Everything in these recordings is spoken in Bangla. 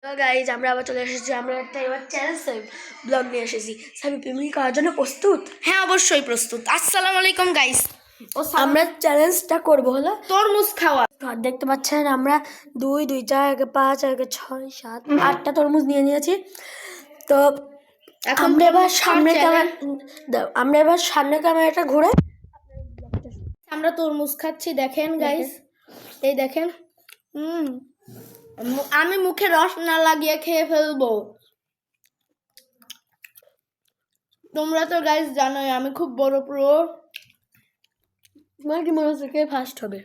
তো গাইজ আমরা আবার চলে এসেছি। আমরা একটা এবার চ্যালেঞ্জ ব্লগ নিয়ে এসেছি। সাবি তুমি করার জন্য প্রস্তুত? হ্যাঁ, অবশ্যই প্রস্তুত। আসসালামু আলাইকুম গাইস। আমরা চ্যালেঞ্জটা করবো হলো তরমুজ খাওয়া। দেখতে পাচ্ছেন আমরা 2 2 4 5 6 7 8টা তরমুজ নিয়ে নিয়েছি। তো আমরা এবার সামনে ক্যামেরাটা ঘুরে আমরা তরমুজ খাচ্ছি, দেখেন গাইস। এই দেখেন, আমি মুখে রস না লাগিয়ে খেয়ে ফেলবো। তোমরা তো গাইস জানোই আমি খুব বড় প্রো। তোমার কি মনে হচ্ছে কে ফার্স্ট হবে?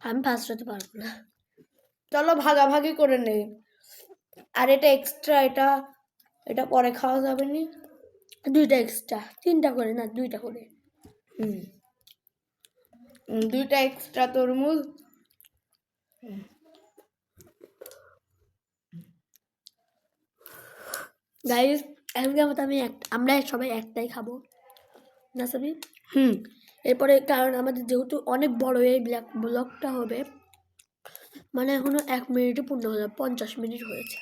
আমি ফার্স্ট হতে পারবো না। চলো ভাগাভাগি করে নেই। আর এটা এক্সট্রা, এটা পরে খাওয়া যাবে না। 2টা এক্সট্রা, 3টা করে না, 2টা করে। 2টা এক্সট্রা তরমুজ। গাইস আমরা সবাই একটাই খাবো না সাবি? এরপরে কারণ আমাদের যেহেতু অনেক বড় এই ব্লগটা হবে, মানে এখনো 1 মিনিটই পূর্ণ হলো, 50 মিনিট হয়েছে।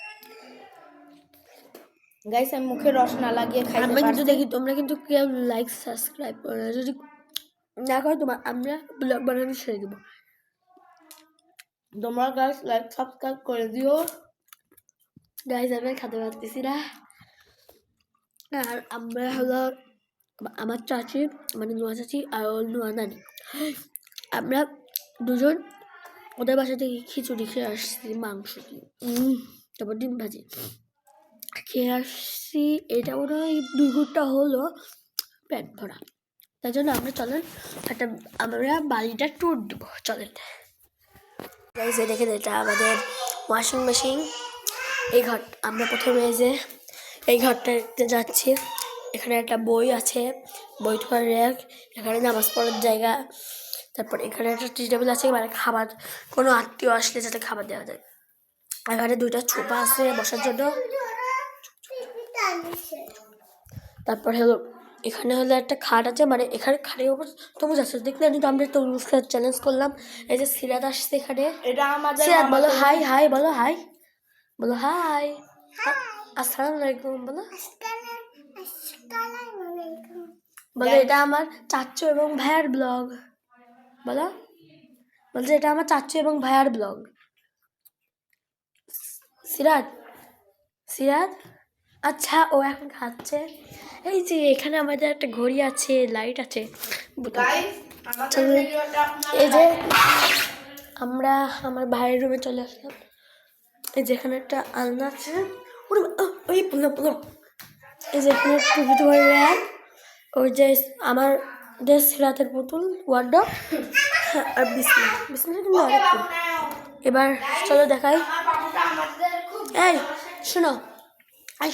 গাইস আমি মুখে রস না লাগিয়ে খাইতে আমরা কিন্তু পারছি। দেখি তোমরা কিন্তু কেউ লাইক সাবস্ক্রাইব করো না। যদি না করো আমরা ব্লগ বানানো ছেড়ে দেবো। তোমরা গাইস লাইক সাবস্ক্রাইব করে দিও। গাইস আমি খেতে পারতেছি না। আর আমরা হলো আমার চাচি, মানে নোয়া চাচি আর নোয়া নানি, আমরা দুজন ওদের বাসা থেকে খিচুড়ি খেয়ে আসছি, মাংস দিয়ে, তারপর ডিম ভাজি খেয়ে আসছি। এটা মনে হয় 2 ঘন্টা হলো পেট ভরা। তাই জন্য আমরা বাড়িটা ট্যুর দেবো, চলেন। দেখেন এটা আমাদের ওয়াশিং মেশিন। এই ঘর আমরা প্রথমে এই ঘরটাতে যাচ্ছি। এখানে একটা বই আছে, বই ধোয়ার র্যাক, এখানে নামাজ পড়ার জায়গা, তারপর এখানে একটা টি টেবিল আছে, মানে খাবার কোনো আত্মীয় আসলে যাতে খাবার দেওয়া যায়। এখানে 2টা ছোপা আছে বসার জন্য। তারপর হলো এখানে হলো একটা খাট আছে, মানে এখানে খাটের উপর তরমুজ আছে। দেখলে কিন্তু আমরা তরমুজ খাওয়ার চ্যালেঞ্জ করলাম। এই যে সিরাত আসছে এখানে। এটা আমাদের সিরাত বলো হাই, হাই বলো, হাই বলো, হাই, আসসালামু আলাইকুম বলো, বলো এটা আমার চাচু এবং ভাইয়ার ব্লগ বলো, বলছে এটা আমার চাচু এবং ভাইয়ার ব্লগ। সিরাত, সিরাত আচ্ছা ও এখন খাচ্ছে। এই যে এখানে আমাদের একটা ঘড়ি আছে, লাইট আছে। এই যে আমরা আমার ভাইয়ের রুমে চলে আসলাম। এই যে এখানে একটা আলনা আছে, ওই বললাম এই যে এখানে টুপি ধোয়ার র্যাক, ওই যে আমার যে সিরাতের পুতুল ওয়ার্ডরোব, আর বিছনা কিন্তু অনেক। এবার চলো দেখাই। এই শোনো,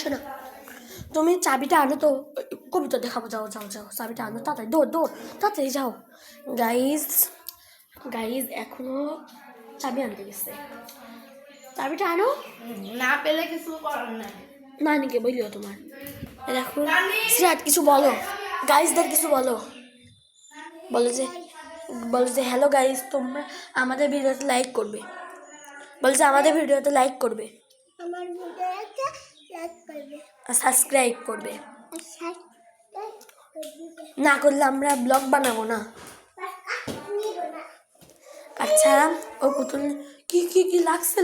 শোনো, তুমি চাবিটা আনো তো, কবিতা দেখাবো। যাও যাও যাও, চাবিটা আনো তাড়াতাড়ি, দৌড় দৌড়, তাড়াতাড়ি যাও। গাইজ এখনো চাবি আনতে গেছে। চাবিটা আনো, না পেলে কিছু করার নাই। নানিকে বলিও তোমার। দেখো সিরাত কিছু বলো, গাইজদের কিছু বলো, বলো যে হ্যালো গাইজ, তোমরা আমাদের ভিডিওতে লাইক করবে। বলছে আমাদের ভিডিওতে লাইক করবে, সাবস্ক্রাইব করবে। না করলে আমরা ব্লগ বানাবো না। আচ্ছা ও পুতুল কি কি কি লাগছে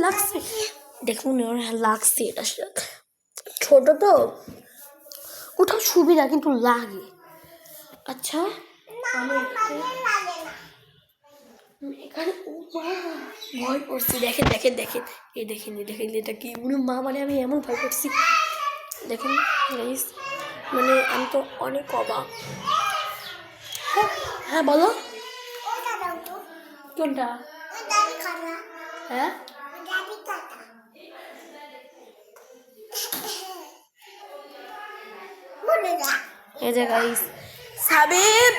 দেখুন, ওর লাগছে, এটা ছোট তো ওটা সুবিধা, কিন্তু লাগে। আচ্ছা আমি এখানে ভয় করছি। দেখেন দেখেন দেখেন, এই দেখেন এটা কি মা, মানে আমি এমন ভয় করছি। দেখেন গাইস, মানে আমি তো অনেক অবাক। হ্যাঁ বলো কোনটা? হ্যাঁ এই যে গাইস, সাবিব,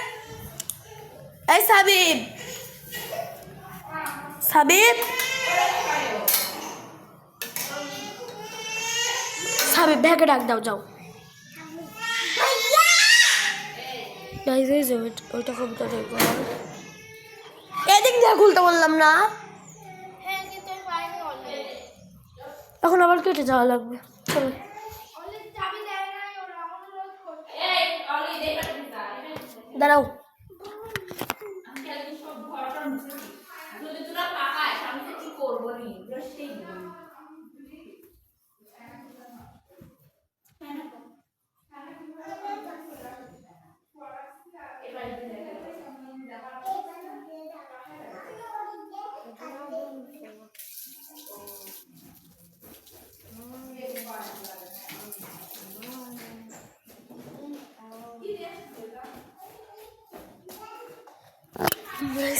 এই সাবিব, সাবিব, সাবিব ব্যাগে ডাক দাও, যাও। গাইস এই যে ওইটা কবিতা দেখবো, এদিক দিয়ে খুলতে বললাম না। এখন আবার কেটে যাওয়া লাগবে। চলো দাঁড়াও।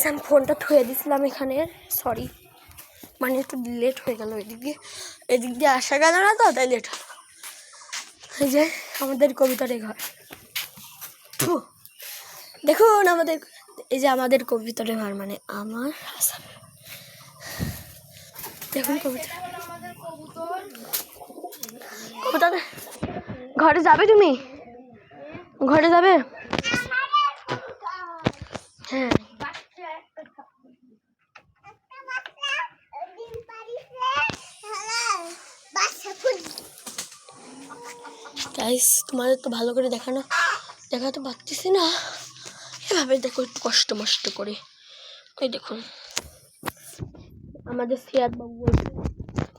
আমি ফোনটা থুয়ে দিছিলাম এখানে, সরি, মানে একটু লেট হয়ে গেল এদিক দিয়ে আসা গেল না তো, তাই লেট হলো। এই যে আমাদের কবিতার ঘর, দেখুন আমাদের, এই যে আমাদের কবিতার ঘর, মানে আমার হাসান। দেখুন কবিতা, কবিতা ঘরে যাবে, তুমি ঘরে যাবে? হ্যাঁ গাইস, তোমাদের তো ভালো করে দেখাতে পারতেছি না, এভাবে দেখো একটু কষ্ট মষ্ট করে। ওই দেখুন আমাদের সিয়াদ বাবু বলছে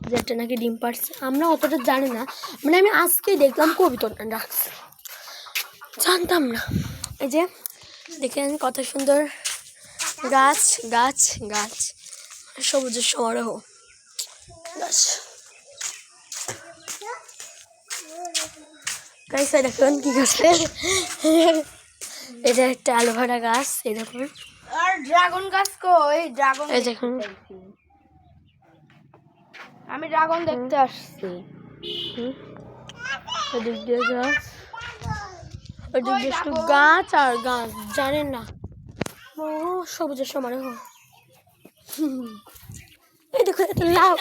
যে এটা নাকি ডিম পাড়ছে, আমরা অতটা জানি না, মানে আমি আজকেই দেখলাম কবিতাটা রাখছে, জানতাম না। এই যে দেখেন কত সুন্দর গাছ গাছ গাছ, সবুজের সমারোহ গাছ। গাছ দেখুন কি করছে, এটা একটা অ্যালোভেরা গাছ, এই দেখুন। আর ড্রাগন গাছ কই? ড্রাগন, এই দেখুন আমি ড্রাগন দেখতে আসছি। ওদিক দিয়ে গাছ, ওদিক দিয়ে শুধু গাছ আর গাছ, জানেন না, ও সবুজের সমারোহ। এই দেখুন একটা লাউ।